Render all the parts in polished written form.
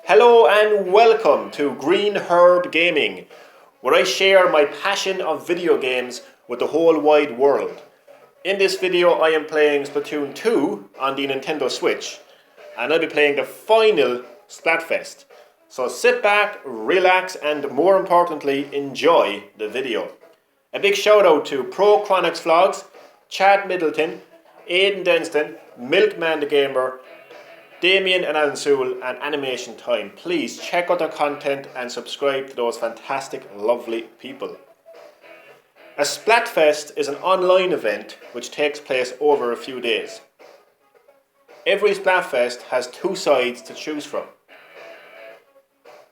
Hello and welcome to Green Herb Gaming, where I share my passion of video games with the whole wide world. In this video I am playing Splatoon 2 on the Nintendo Switch, and I'll be playing the final Splatfest. So sit back, relax, and more importantly, enjoy the video. A big shout out to Prochronics Vlogz, Chad Middleton, Aidan Denston, Milkman the Gamer, Damien and Alan Sewell, and Animation Time. Please check out their content and subscribe to those fantastic, lovely people. A Splatfest is an online event which takes place over a few days. Every Splatfest has two sides to choose from.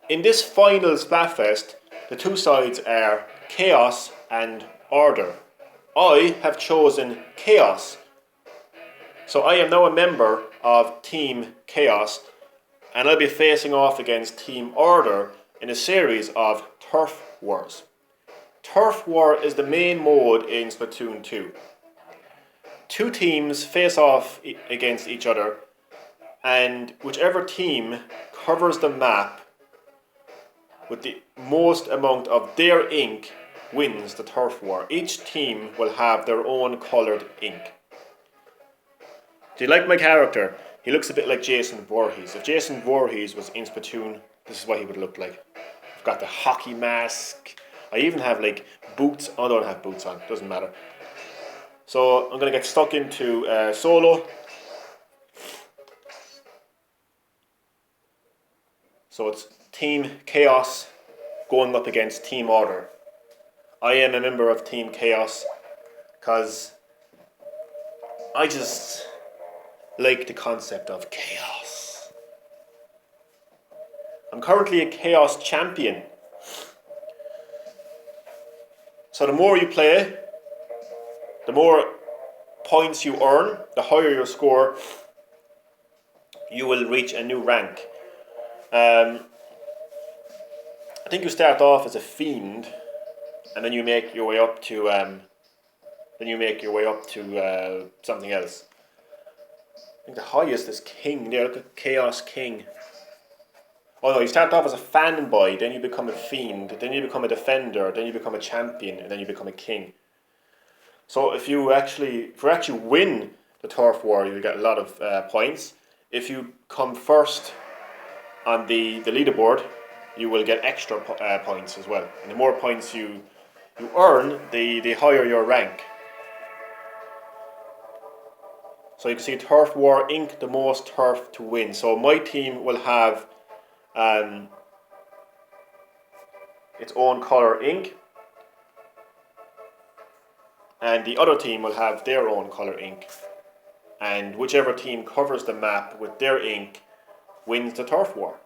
In this final Splatfest, the two sides are Chaos and Order. I have chosen Chaos. So I am now a member of Team Chaos, and I'll be facing off against Team Order in a series of Turf Wars. Turf War is the main mode in Splatoon 2. Two teams face off against each other, and whichever team covers the map with the most amount of their ink wins the Turf War. Each team will have their own coloured ink. Do you like my character? He looks a bit like Jason Voorhees. If Jason Voorhees was in Splatoon, this is what he would look like. I've got the hockey mask. I even have like boots. Oh, I don't have boots on. Doesn't matter. So I'm going to get stuck into solo. So it's Team Chaos going up against Team Order. I am a member of Team Chaos because I just like the concept of chaos. I'm currently a Chaos champion. So the more you play, the more points you earn, the higher your score, you will reach a new rank. I think you start off as a fiend, and then you make your way up to something else. I think the highest is King. There, look at Chaos King. Oh no, you start off as a fanboy, then you become a fiend, then you become a defender, then you become a champion, and then you become a king. So if you actually win the Turf War, you get a lot of points. If you come first on the leaderboard, you will get extra points as well. And the more points you earn, the higher your rank. So you can see Turf War ink the most turf to win. So my team will have its own colour ink, and the other team will have their own colour ink. And whichever team covers the map with their ink wins the Turf War.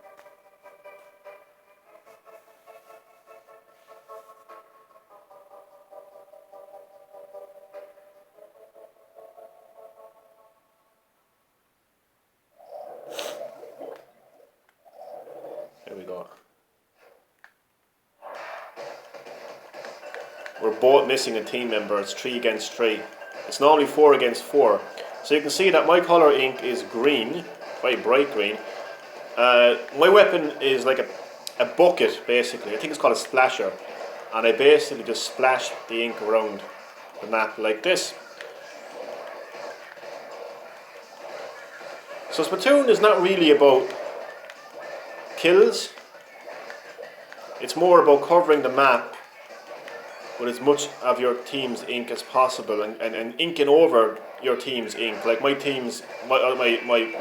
There we go. We're both missing a team member. It's 3 against 3. It's normally 4 against 4. So you can see that my colour ink is green, very bright green. My weapon is like a bucket, basically. I think it's called a splasher. And I basically just splash the ink around the map like this. So Splatoon is not really about kills. It's more about covering the map with as much of your team's ink as possible, and inking over your team's ink. Like my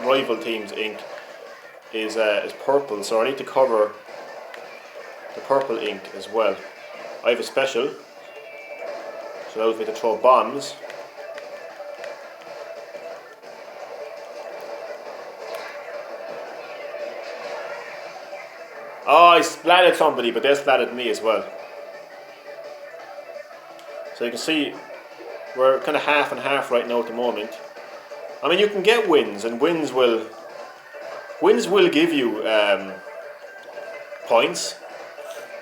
rival team's ink is purple, so I need to cover the purple ink as well. I have a special, so allows me to throw bombs. Oh, I splatted somebody, but they splatted me as well. So you can see we're kind of half and half right now at the moment. I mean, you can get wins, and wins will give you points,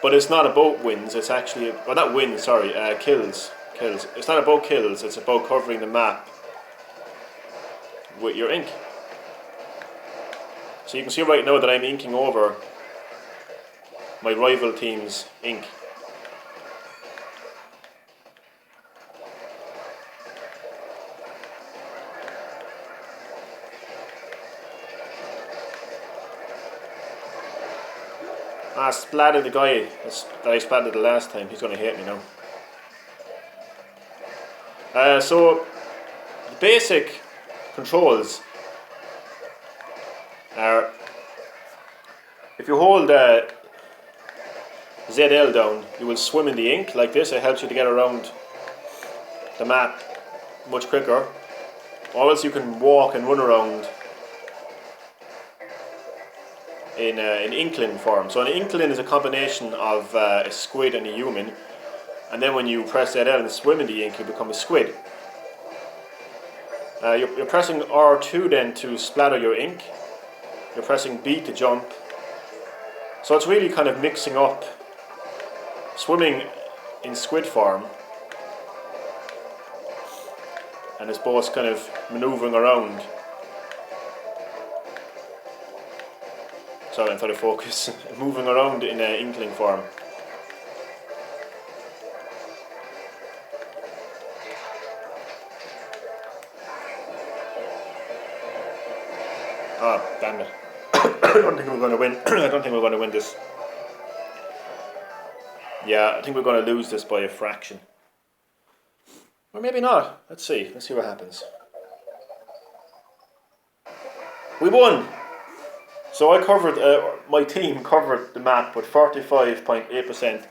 but it's not about wins. It's actually, well, not wins, sorry, kills. It's not about kills. It's about covering the map with your ink. So you can see right now that I'm inking over my rival team's ink. I splattered the guy that I splattered the last time. He's going to hate me now. So the basic controls are, if you hold ZL down, you will swim in the ink like this. It helps you to get around the map much quicker. Or else you can walk and run around in inkling form. So an inkling is a combination of a squid and a human, and then when you press ZL and swim in the ink, you become a squid. You're pressing R2 then to splatter your ink. You're pressing B to jump. So it's really kind of mixing up swimming in squid form, and it's both kind of maneuvering around. Sorry, I'm trying to focus. Moving around in inkling form. Ah, damn it. I don't think we're going to win. I don't think we're going to win this. Yeah, I think we're going to lose this by a fraction. Or maybe not. Let's see. Let's see what happens. We won! So I covered, my team covered the map with 45.8%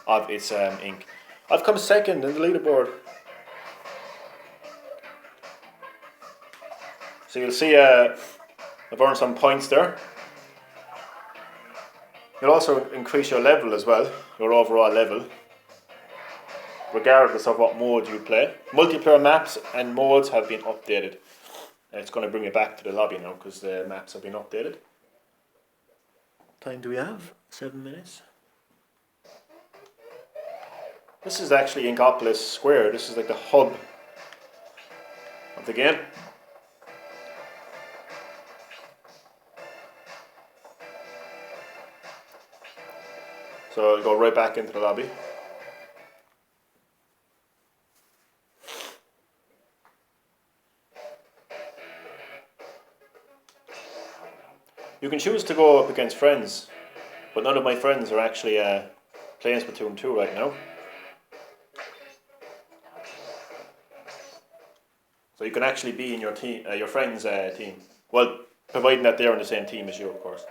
of its ink. I've come second in the leaderboard. So you'll see I've earned some points there. You'll also increase your level as well, your overall level, regardless of what mode you play. Multiplayer maps and modes have been updated. It's going to bring me back to the lobby now because the maps have been updated. Time do we have? 7 minutes. This is actually Inkopolis Square. This is like the hub of the game. So I'll go right back into the lobby. You can choose to go up against friends, but none of my friends are actually playing Splatoon 2 right now. So you can actually be in your team, your friend's team. Well, providing that they're on the same team as you, of course.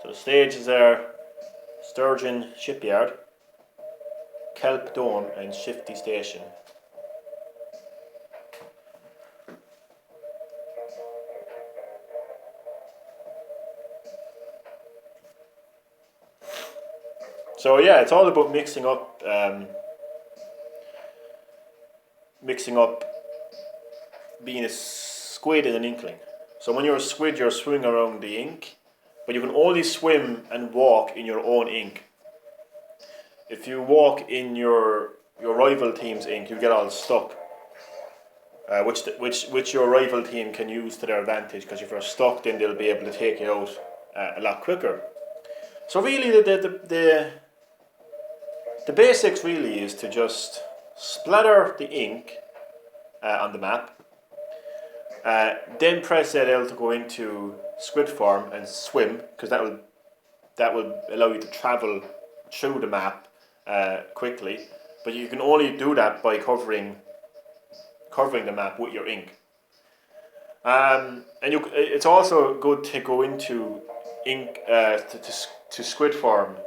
So the stages are Sturgeon Shipyard, Kelp Dome and Shifty Station. So yeah, it's all about mixing up being a squid and an inkling. So when you're a squid, you're swimming around the ink, but you can only swim and walk in your own ink. If you walk in your rival team's ink, you get all stuck, which your rival team can use to their advantage, because if you're stuck, then they'll be able to take you out a lot quicker. So really, the basics really is to just splatter the ink on the map, then press ZL to go into squid form and swim, because that will allow you to travel through the map quickly. But you can only do that by covering the map with your ink. And it's also good to go into ink to squid form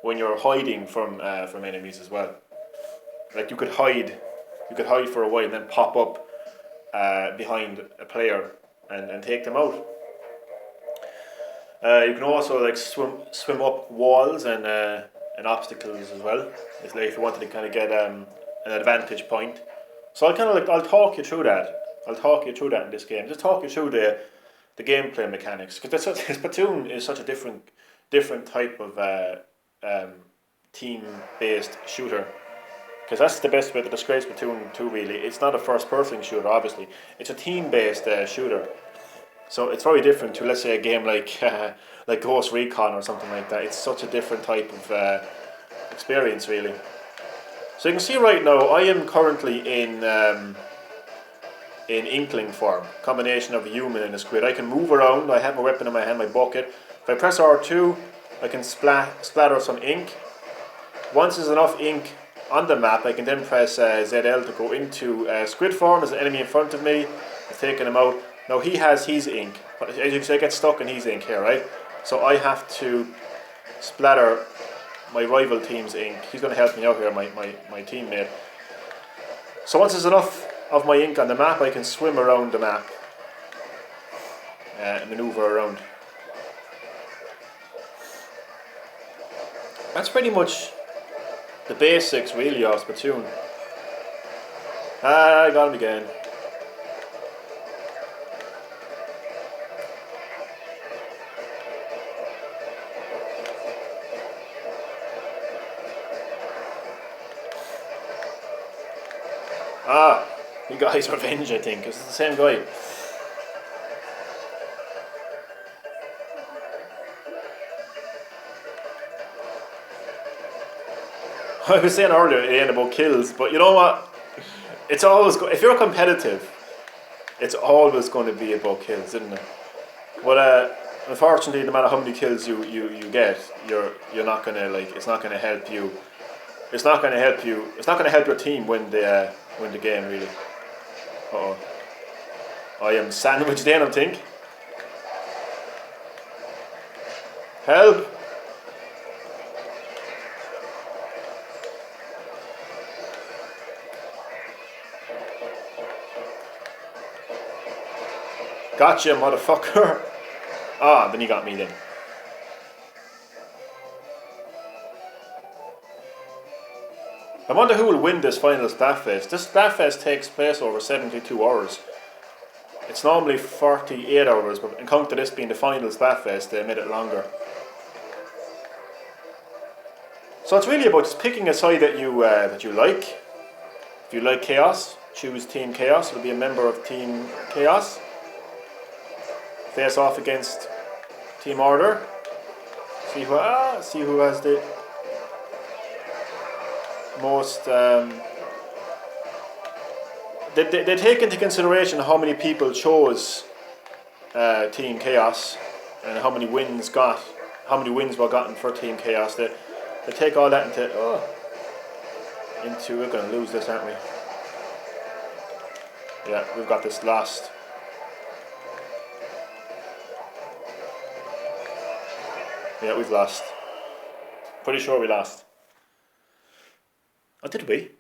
when you're hiding from enemies as well. Like you could hide for a while and then pop up behind a player and take them out. You can also like swim up walls and obstacles as well. It's like if you wanted to kind of get an advantage point. So I'll talk you through that. I'll talk you through that in this game. Just talk you through the gameplay mechanics, because Splatoon is such a different type of team-based shooter. Because that's the best way to describe Splatoon 2 really. It's not a first person shooter obviously. It's a team based shooter. So it's very different to, let's say, a game like like Ghost Recon or something like that. It's such a different type of experience really. So you can see right now I am currently in Inkling form. Combination of a human and a squid. I can move around, I have my weapon in my hand, my bucket. If I press R2 I can splatter some ink. Once there's enough ink on the map, I can then press ZL to go into squid form. There's an enemy in front of me. I've taken him out. Now he has his ink. As you can see, I get stuck in his ink here, right? So I have to splatter my rival team's ink. He's going to help me out here, my teammate. So once there's enough of my ink on the map, I can swim around the map and maneuver around. That's pretty much the basics really of Splatoon. I got him again. He got his revenge, I think. It's the same guy. I was saying earlier it ain't about kills, but you know what? It's always if you're competitive, it's always going to be about kills, isn't it? But unfortunately, no matter how many kills you get, you're not gonna it's not gonna help you. It's not gonna help you. It's not gonna help your team win the game really. Uh-oh. I am sandwiched in, I think. Help! Gotcha, motherfucker. Then you got me then. I wonder who will win this final Splatfest. This Splatfest takes place over 72 hours. It's normally 48 hours, but in count to this being the final Splatfest, they made it longer. So it's really about just picking a side that you like. If you like Chaos, choose Team Chaos. You'll be a member of Team Chaos. Face off against Team Order. See who has the most. They take into consideration how many people chose Team Chaos and how many wins were gotten for Team Chaos. They take all that into we're gonna lose this, aren't we? Yeah, we've got this lost. Yeah, we've lost. Pretty sure we lost. Oh, did we?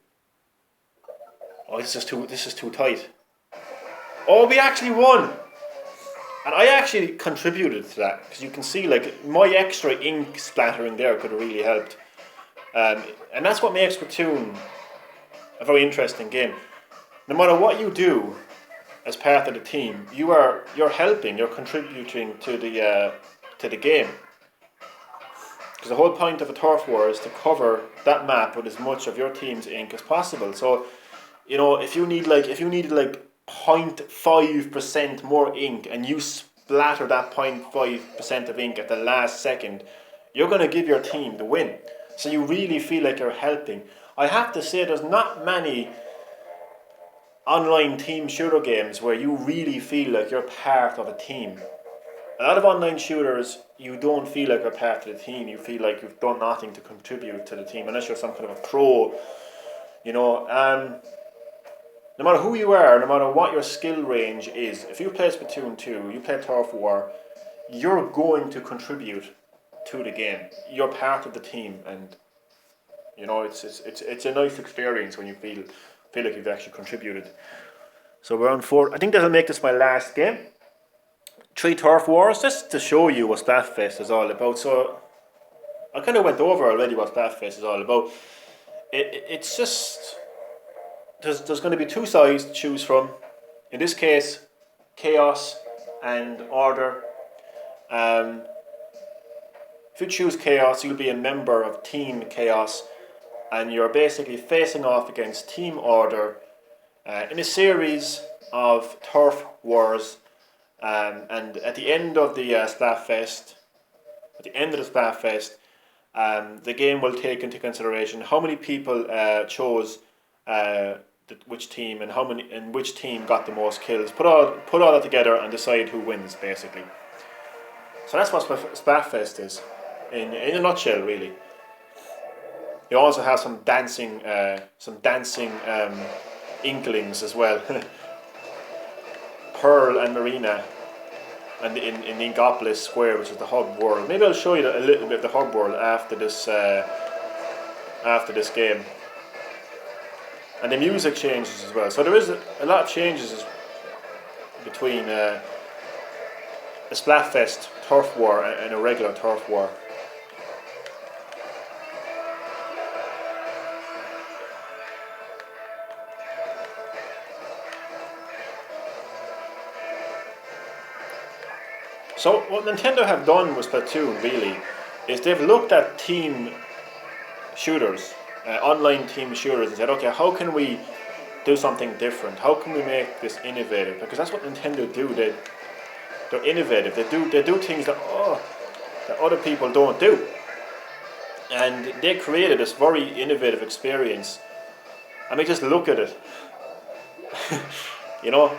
Oh, this is too tight. Oh, we actually won! And I actually contributed to that, because you can see my extra ink splattering there could have really helped. And that's what makes Splatoon a very interesting game. No matter what you do as part of the team, you're contributing to the game. Because the whole point of a turf war is to cover that map with as much of your team's ink as possible. So, if you needed 0.5% more ink and you splatter that 0.5% of ink at the last second, you're going to give your team the win. So you really feel like you're helping. I have to say there's not many online team shooter games where you really feel like you're part of a team. A lot of online shooters, you don't feel like you're part of the team. You feel like you've done nothing to contribute to the team, unless you're some kind of a pro. No matter who you are, no matter what your skill range is, if you play Splatoon 2, you play Turf War, you're going to contribute to the game. You're part of the team, and it's a nice experience when you feel like you've actually contributed. So we're on 4. I think that'll make this my last game. 3 Turf Wars, just to show you what Splatfest is all about. So I kind of went over already what Splatfest is all about. It's just there's going to be 2 sides to choose from. In this case, Chaos and Order. If you choose Chaos, you'll be a member of Team Chaos. and you're basically facing off against Team Order in a series of turf wars. And at the end of the Splatfest, the game will take into consideration how many people chose which team and which team got the most kills. Put all that together and decide who wins, basically. So that's what Splatfest is, in a nutshell, really. You also have some dancing inklings as well. Pearl and Marina, and in Inkopolis Square, which is the hub world. Maybe I'll show you a little bit of the hub world after this game. And the music changes as well. So there is a lot of changes between a Splatfest turf war and a regular turf war. So what Nintendo have done with Splatoon really is they've looked at team shooters, online team shooters, and said, okay, how can we do something different? How can we make this innovative? Because that's what Nintendo do. They're innovative. They do things that other people don't do, and they created this very innovative experience. I mean, just look at it. You know.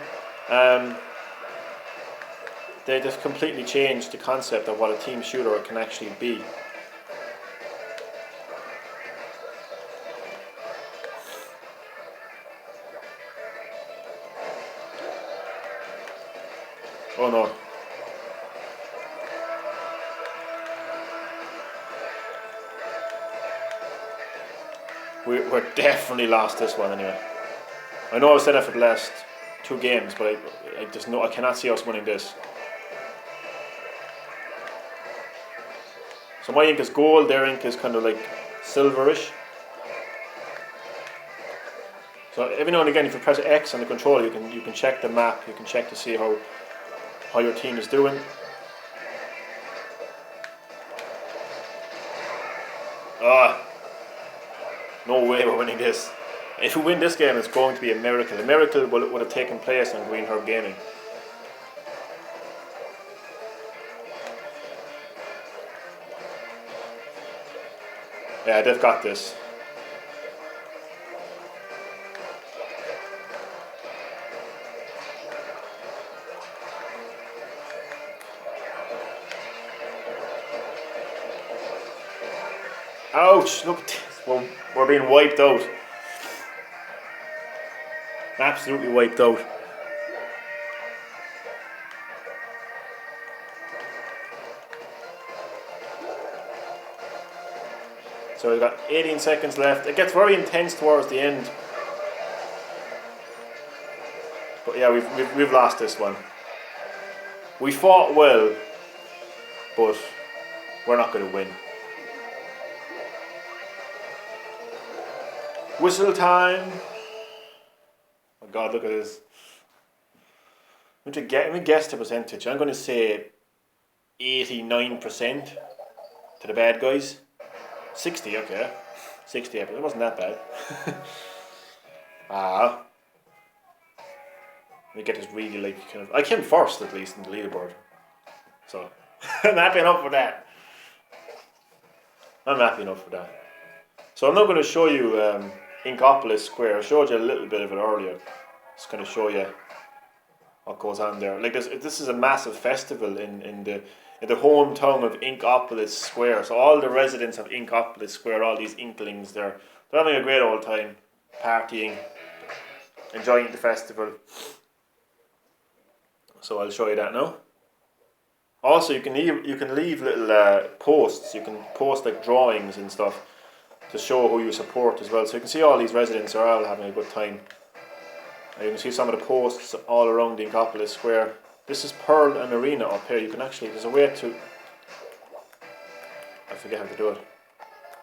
They just completely changed the concept of what a team shooter can actually be. Oh no. We're definitely lost this one anyway. I know I've said that for the last 2 games, but I just know I cannot see us winning this. So my ink is gold, their ink is kind of like silverish. So every now and again, if you press X on the controller, you can check the map. You can check to see how your team is doing. No way we're winning this. If we win this game, it's going to be a miracle. A miracle would have taken place on Green Herb Gaming. Yeah, they've got this. Ouch! Look at this. We're being wiped out. Absolutely wiped out. So we've got 18 seconds left. It gets very intense towards the end. But yeah, we've lost this one. We fought well, but we're not going to win. Whistle time. Oh God, look at this. Let me guess the percentage. I'm going to say 89% to the bad guys. 60, okay. 60, but it wasn't that bad. Let me get this really like kind of. I came first at least in the leaderboard, so I'm happy enough for that. So I'm not going to show you Inkopolis Square. I showed you a little bit of it earlier. Just going to show you what goes on there. Like this is a massive festival in the hometown of Inkopolis Square. So all the residents of Inkopolis Square, all these inklings, they're having a great old time, partying, enjoying the festival. So I'll show you that now. Also, you can leave little posts. You can post like drawings and stuff to show who you support as well. So you can see all these residents are all having a good time. And you can see some of the posts all around the Inkopolis Square. This is Pearl and Arena up here. You can actually, there's a way to, I forget how to do it.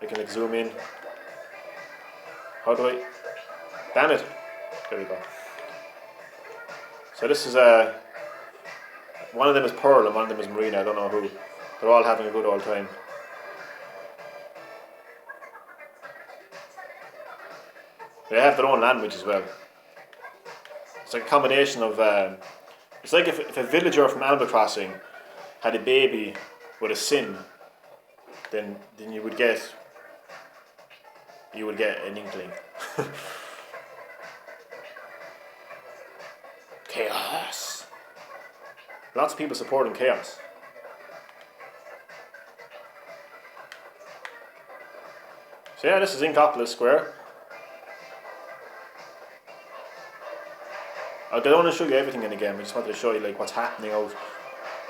I can like zoom in. How do I, damn it. There we go. So this is one of them is Pearl and one of them is Marina. I don't know who. They're all having a good old time. They have their own language as well. It's like a combination of. It's like if a villager from Animal Crossing had a baby with a sin, then you would get an inkling. Chaos. Lots of people supporting chaos. So yeah, this is Inkopolis Square. I don't want to show you everything in the game. I just wanted to show you like what's happening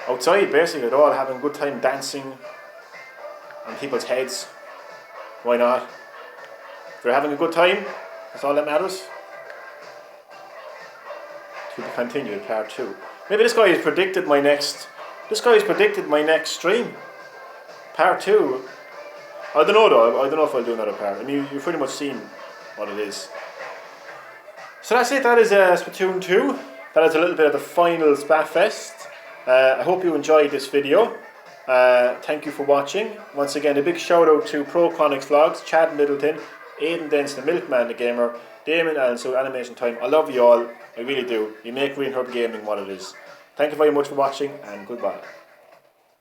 outside. Basically, they're all having a good time dancing on people's heads. Why not? If they're having a good time, that's all that matters. To be continued, part 2. Maybe this guy has predicted my next. This guy has predicted my next stream. Part 2. I don't know though. I don't know if I'll do another part. I mean, you've pretty much seen what it is. So that's it. That is Splatoon 2. That is a little bit of the final Splatfest. I hope you enjoyed this video. Thank you for watching. Once again, a big shout out to Prochronics Vlogz, Chad Middleton, Aidan Dents, the Milkman, the Gamer, Damon Allen, so Animation Time. I love you all. I really do. You make Green Herb Gaming what it is. Thank you very much for watching, and goodbye.